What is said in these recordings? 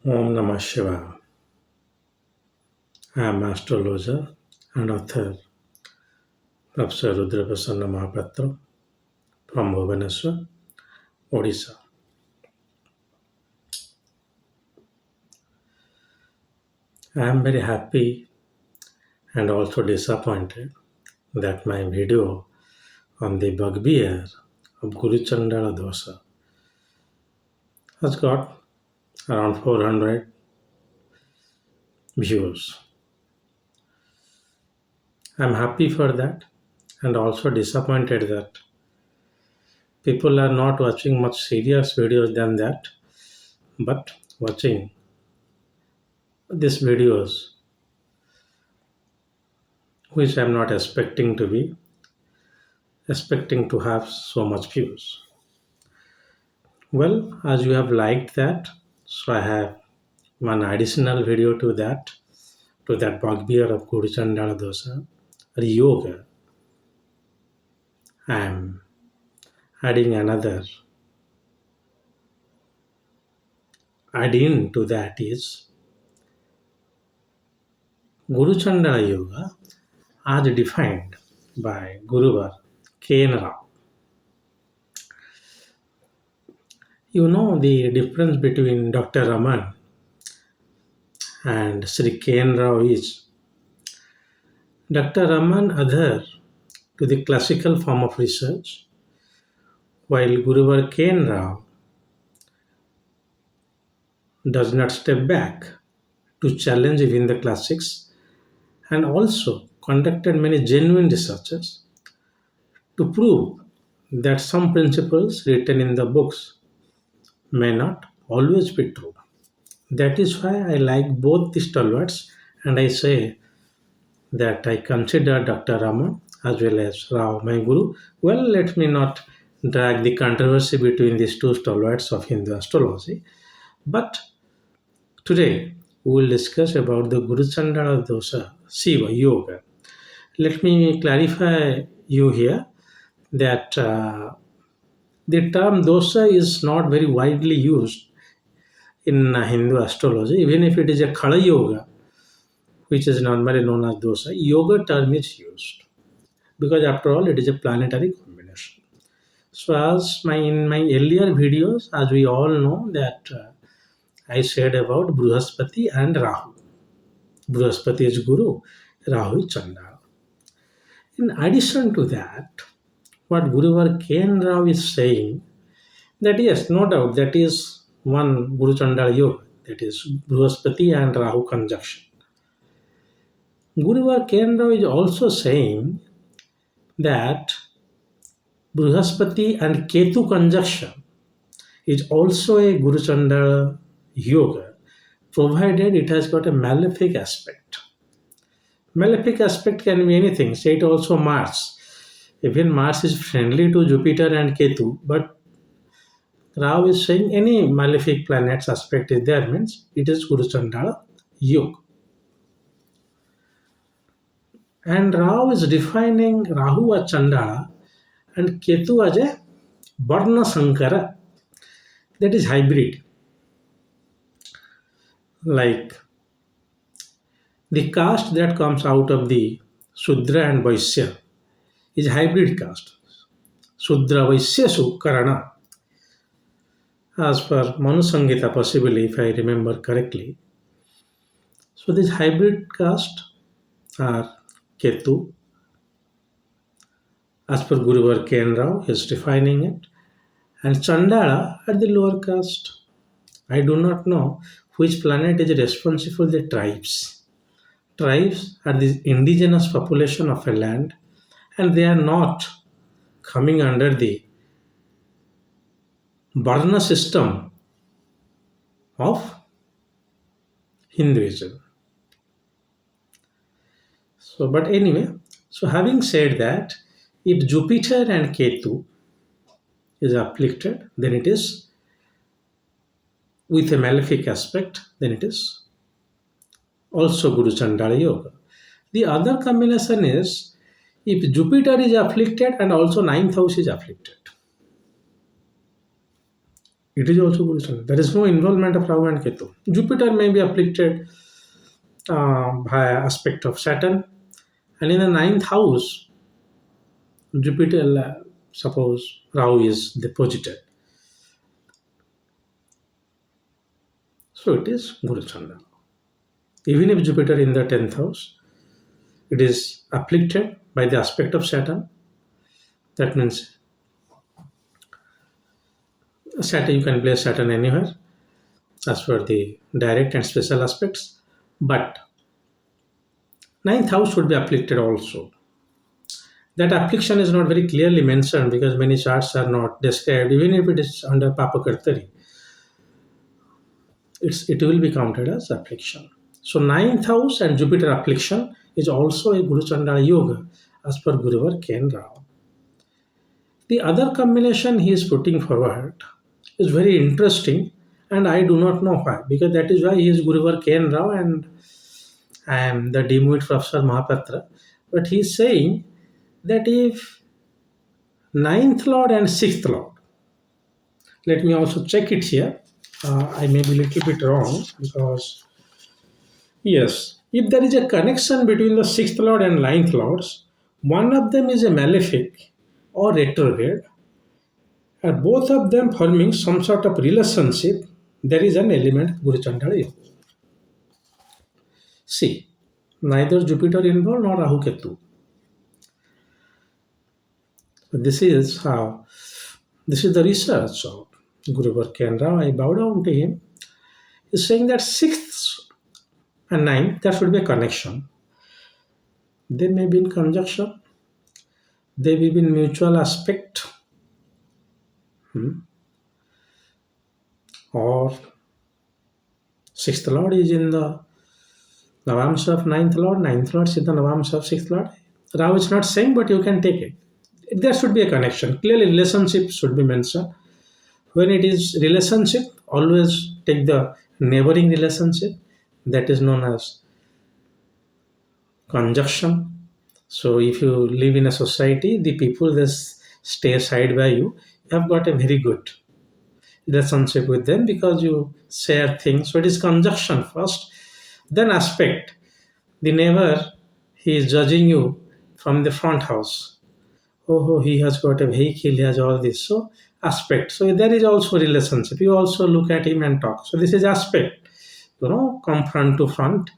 Om Namah Shivaya. I am astrologer and author Professor rudramohapatra from Bhubaneswar, Odisha. I am very happy and also disappointed that my video on the bugbear of Guru-Chandaal Yoga has got around 400 views. I am happy for that and also disappointed that people are not watching much serious videos than that, but watching these videos which I am not expecting to have so much views. Well, as you have liked that, so I have one additional video to that bugbear of Guru-Chandaal Yoga. I am adding another add-in to that is Guru-Chandaal Yoga as defined by Guruvar, KNR. You know the difference between Dr. Raman and Sri KNR is Dr. Raman adhere to the classical form of research, while Guruvar KNR does not step back to challenge even the classics and also conducted many genuine researches to prove that some principles written in the books may not always be true. That is why I like both the stalwarts and I say that I consider Dr. Raman as well as Rao my guru. Well, let me not drag the controversy between these two stalwarts of Hindu astrology, but today we will discuss about the Guru-Chandaal Shiva Yoga. Let me clarify you here that the term dosa is not very widely used in Hindu astrology, even if it is a Khala Yoga, which is normally known as dosa, yoga term is used because after all it is a planetary combination. So as in my earlier videos, as we all know that I said about Bruhaspati and Rahu. Bruhaspati is Guru, Rahu is Chanda. In addition to that, what Guruvar Ken Rao is saying that yes, no doubt that is one Guru Chandaal Yoga, that is Bruhaspati and Rahu conjunction. Guruvar Ken Rao is also saying that Bruhaspati and Ketu conjunction is also a Guru Chandaal Yoga, provided it has got a malefic aspect. Malefic aspect can be anything, say it also Mars. Even Mars is friendly to Jupiter and Ketu, but Rao is saying any malefic planet's aspect is there means it is Guru Chandaal Yoga. And Rao is defining Rahu as Chandala and Ketu as a Varna Sankara, that is hybrid. Like the caste that comes out of the Sudra and Vaisya is hybrid caste. Sudra Vaisya Sukarana. As per Manu Sangita, possibly, if I remember correctly. So, this hybrid caste are Ketu, as per Guruvar Ken Rao, he is defining it, and Chandala are the lower caste. I do not know which planet is responsible for the tribes. Tribes are the indigenous population of a land, and they are not coming under the Varna system of Hinduism. So, but anyway, so having said that, if Jupiter and Ketu is afflicted, then it is with a malefic aspect, then it is also Guru Chandaal Yoga. The other combination is if Jupiter is afflicted and also ninth house is afflicted. It is also Guru Chandal. There is no involvement of Rahu and Ketu. Jupiter may be afflicted by aspect of Saturn, and in the ninth house, Jupiter, suppose Rahu is deposited. So it is Guru Chandal. Even if Jupiter in the 10th house, it is afflicted by the aspect of Saturn. That means Saturn, you can place Saturn anywhere as per the direct and special aspects. But ninth house should be afflicted also. That affliction is not very clearly mentioned because many charts are not described. Even if it is under Papakartari, it will be counted as affliction. So ninth house and Jupiter affliction is also a Guru-Chandaal Yoga as per Guruvar KNR. The other combination he is putting forward is very interesting, and I do not know why, because that is why he is Guruvar KNR and I am the demoted Professor Mahapatra. But he is saying that if ninth lord and sixth lord, let me also check it here. I may be a little bit wrong because yes, if there is a connection between the sixth lord and ninth lords, one of them is a malefic or retrograde, and both of them forming some sort of relationship, there is an element Guru Chandala Yoga. See, neither Jupiter involved nor Rahu Ketu. This is how, this is the research of Guruvar Kendra. I bow down to him. He's saying that sixth and ninth, there should be a connection. They may be in conjunction, they may be in mutual aspect, or sixth lord is in the Navamsa of ninth lord is in the Navamsa of sixth lord. Rahu is not saying, but you can take it. There should be a connection. Clearly, relationship should be mentioned. When it is relationship, always take the neighboring relationship, that is known as conjunction. So if you live in a society, the people that stay side by you, you have got a very good relationship with them because you share things. So it is conjunction first, then aspect. The neighbor, he is judging you from the front house. Oh, he has got a vehicle, he has all this. So aspect. So there is also relationship. You also look at him and talk. So this is aspect. Come front to front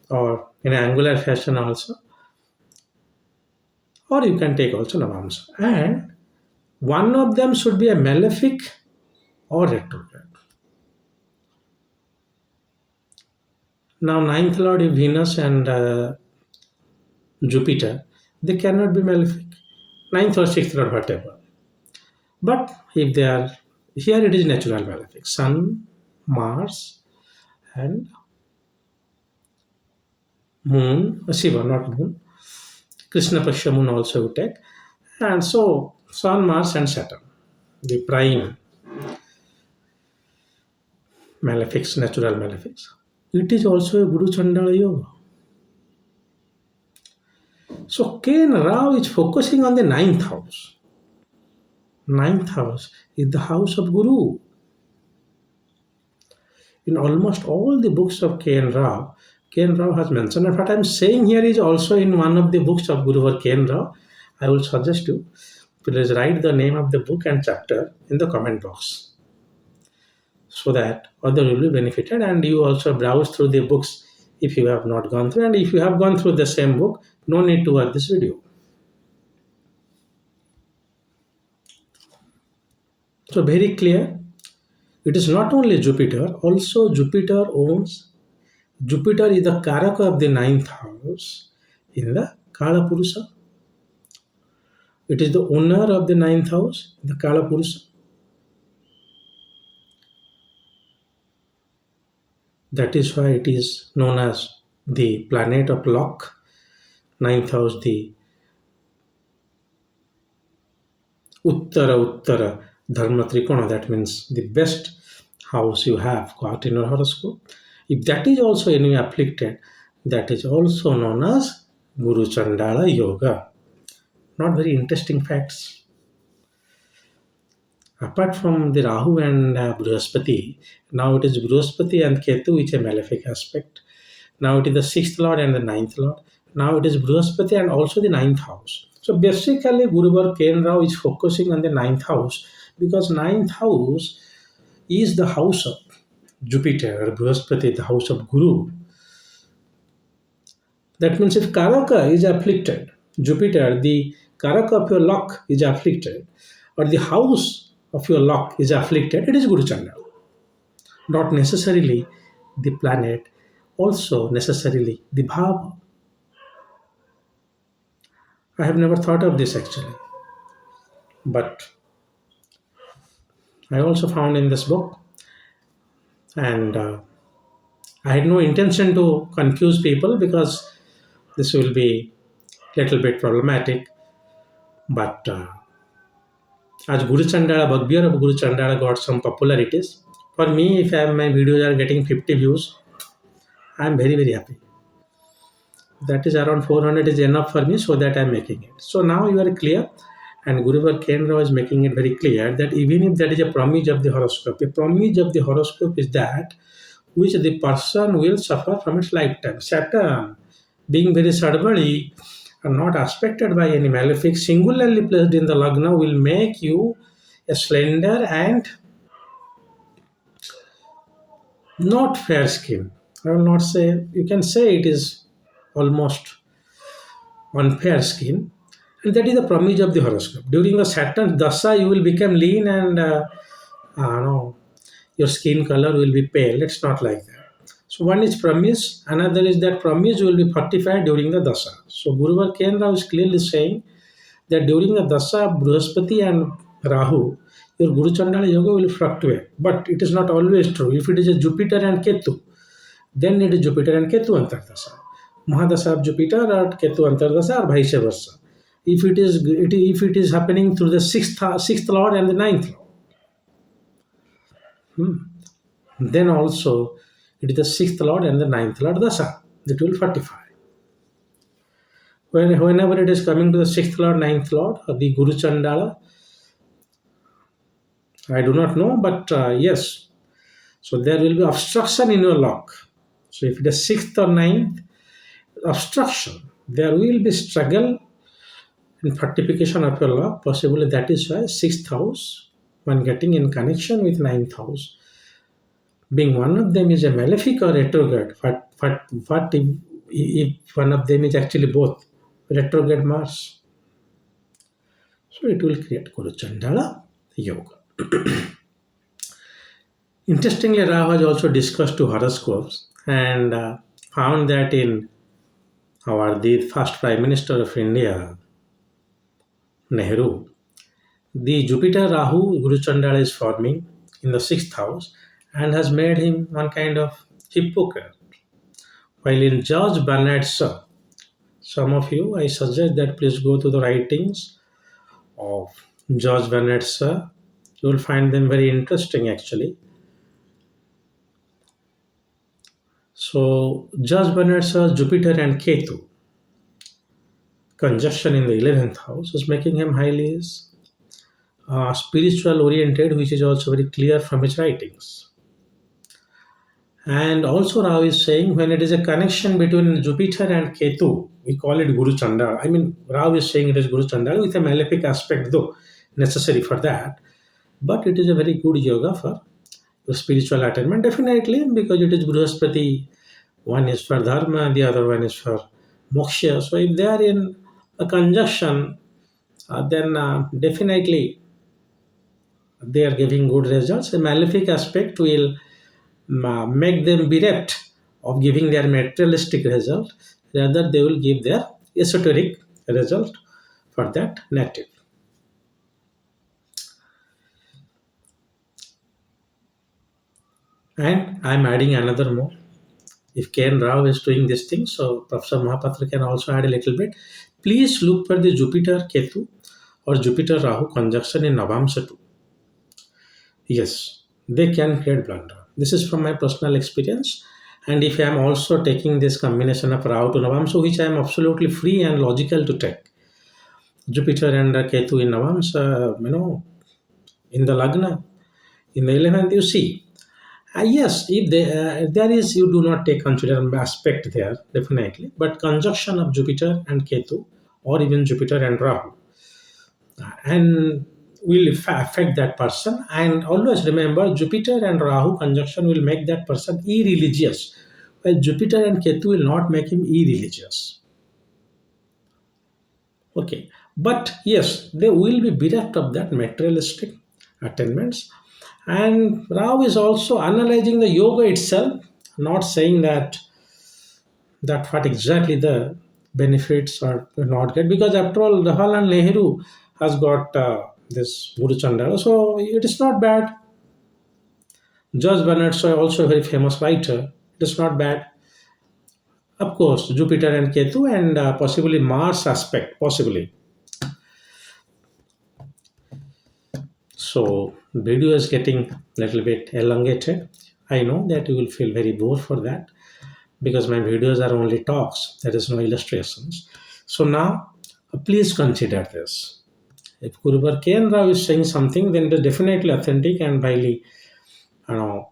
or in an angular fashion also. Or you can take also Navamsa. And one of them should be a malefic or retrograde. Now, ninth lord is Venus and Jupiter. They cannot be malefic. Ninth or sixth lord, whatever. But if they are, here it is natural malefic. Sun, Mars, and Moon, Shiva, not Moon. Krishna Paksha Moon also you take. And so, Sun, Mars, and Saturn, the prime malefics, natural malefics. It is also a Guru Chandala Yoga. So KNR is focusing on the ninth house. Ninth house is the house of Guru. In almost all the books of KN Rao has mentioned. And what I am saying here is also in one of the books of Guruvar KN Rao. I will suggest you, please write the name of the book and chapter in the comment box so that other will be benefited, and you also browse through the books if you have not gone through, and if you have gone through the same book, no need to watch this video. So very clear, it is not only Jupiter, also Jupiter owns, Jupiter is the Karaka of the ninth house in the Kala Purusa. It is the owner of the ninth house, the Kala Purusa. That is why it is known as the planet of luck. Ninth house, the Uttara Dharma Trikona, that means the best house you have got in your horoscope. If that is also anyway afflicted, that is also known as Guru Chandala Yoga. Not very interesting facts. Apart from the Rahu and Brihaspati, now it is Brihaspati and Ketu, which is a malefic aspect. Now it is the sixth lord and the ninth lord. Now it is Brihaspati and also the ninth house. So basically, Guruvar KNR is focusing on the ninth house because ninth house is the house of Jupiter or Brihaspati, the house of Guru. That means if Karaka is afflicted, Jupiter, the Karaka of your luck is afflicted, or the house of your luck is afflicted, it is Guru-Chandaal. Not necessarily the planet, also necessarily the Bhava. I have never thought of this actually, but I also found in this book, and I had no intention to confuse people because this will be little bit problematic. But as Guru Chandala, Bhagvir of Guru Chandala got some popularities. For me, if my videos are getting 50 views, I am very, very happy. That is around 400 is enough for me, so that I am making it. So now you are clear, and Guruvar Kendra is making it very clear that even if that is a promise of the horoscope, a promise of the horoscope is that which the person will suffer from its lifetime. Saturn, being very suddenly and not aspected by any malefic, singularly placed in the Lagna, will make you a slender and not fair skin. I will not say, you can say it is almost on fair skin. And that is the promise of the horoscope. During a Saturn Dasa, you will become lean and no, your skin color will be pale. It's not like that. So one is promise, another is that promise will be fortified during the Dasa. So Guruvar Kendra is clearly saying that during the Dasa, Bruhaspati and Rahu, your Guru Chandala Yoga will fluctuate. But it is not always true. If it is a Jupiter and Ketu, then it is Jupiter and Ketu Antardasa. Mahadasa of Jupiter or Ketu Antardasa or vice versa. If it is happening through the sixth lord and the ninth lord, then also it is the sixth lord and the ninth lord Dasa. That will fortify. Whenever it is coming to the sixth lord, ninth lord, or the Guru Chandala, I do not know, but yes. So there will be obstruction in your lock. So if it is sixth or ninth, obstruction, there will be struggle in fortification of your lock. Possibly that is why sixth house, when getting in connection with ninth house, being one of them is a malefic or retrograde. What if one of them is actually both retrograde Mars? So it will create Guru Chandala Yoga. Interestingly, Rao has also discussed two horoscopes and found that in the first Prime Minister of India, Nehru, the Jupiter Rahu Guru Chandala is forming in the sixth house and has made him one kind of hypocrite. While in George Bernard Shaw, some of you, I suggest that please go to the writings of George Bernard Shaw. You will find them very interesting actually. So, George Bernard Shaw's Jupiter and Ketu conjunction in the 11th house is making him highly spiritual oriented, which is also very clear from his writings. And also, Rao is saying when it is a connection between Jupiter and Ketu, we call it Guru Chandala. I mean, Rao is saying it is Guru Chandala with a malefic aspect, though necessary for that. But it is a very good yoga for your spiritual attainment, definitely, because it is Brihaspati. One is for Dharma, the other one is for Moksha. So, if they are in a conjunction, then definitely they are giving good results. A malefic aspect will make them bereft of giving their materialistic result, rather they will give their esoteric result for that native. And I'm adding another more. If KN Rao is doing this thing, so Professor Mohapatra can also add a little bit. Please look for the Jupiter Ketu or Jupiter Rahu conjunction in Navamsa too. Yes, they can create blunder. This is from my personal experience. And if I am also taking this combination of Rahu to Navamsa, which I am absolutely free and logical to take, Jupiter and Ketu in Navamsa, in the Lagna. In the 11th, you see. Yes, if there is, you do not take consider aspect there, definitely. But conjunction of Jupiter and Ketu, or even Jupiter and Rahu, and will affect that person. And always remember, Jupiter and Rahu conjunction will make that person irreligious, while Jupiter and Ketu will not make him irreligious. Okay, but yes, they will be bereft of that materialistic attainments. And Rao is also analyzing the yoga itself, not saying that what exactly the benefits are not get, because after all, Jawaharlal Nehru has got this Guru-Chandaal, so it is not bad. George Bernard Shaw, also a very famous writer, it is not bad. Of course, Jupiter and Ketu and possibly Mars aspect, possibly. So video is getting a little bit elongated. I know that you will feel very bored for that because my videos are only talks. There is no illustrations. So now, please consider this. If Guruvar KNR is saying something, then it is definitely authentic and highly, know,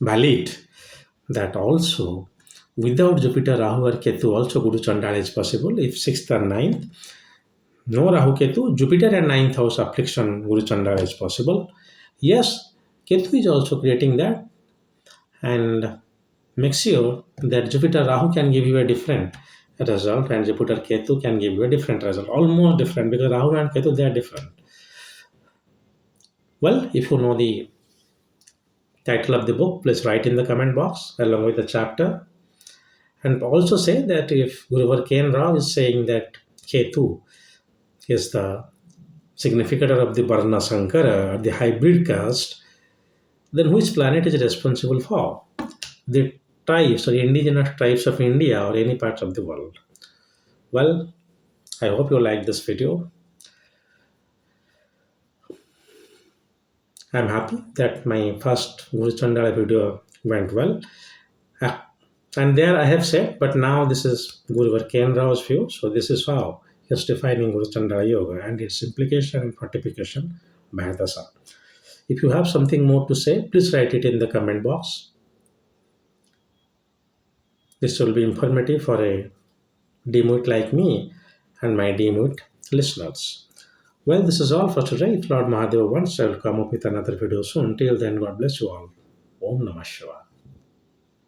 valid. That also, without Jupiter, Rahu or Ketu, also Guru Chandala is possible. If 6th or 9th, no Rahu Ketu, Jupiter and 9th house affliction, Guru Chandala is possible. Yes, Ketu is also creating that, and make sure that Jupiter Rahu can give you a different result and Jupiter Ketu can give you a different result, almost different, because Rahu and Ketu they are different. Well, if you know the title of the book, please write in the comment box along with the chapter, and also say that if Guruvar Ken Rao is saying that Ketu is the significator of the Varna Sankara, the hybrid caste, then which planet is responsible for the tribes or indigenous tribes of India or any part of the world? Well, I hope you like this video. I'm happy that my first Guru Chandala video went well. Ah, and there I have said, but now this is Guruvar Ken Rao's view. So this is how he's defining Guru Chandala Yoga and its implication and fortification by Hadasa. If you have something more to say, please write it in the comment box. This will be informative for a demute like me and my demute listeners. Well, this is all for today. If Lord Mahadeva wants, I will come up with another video soon. Till then, God bless you all. Om Namah Shivaya.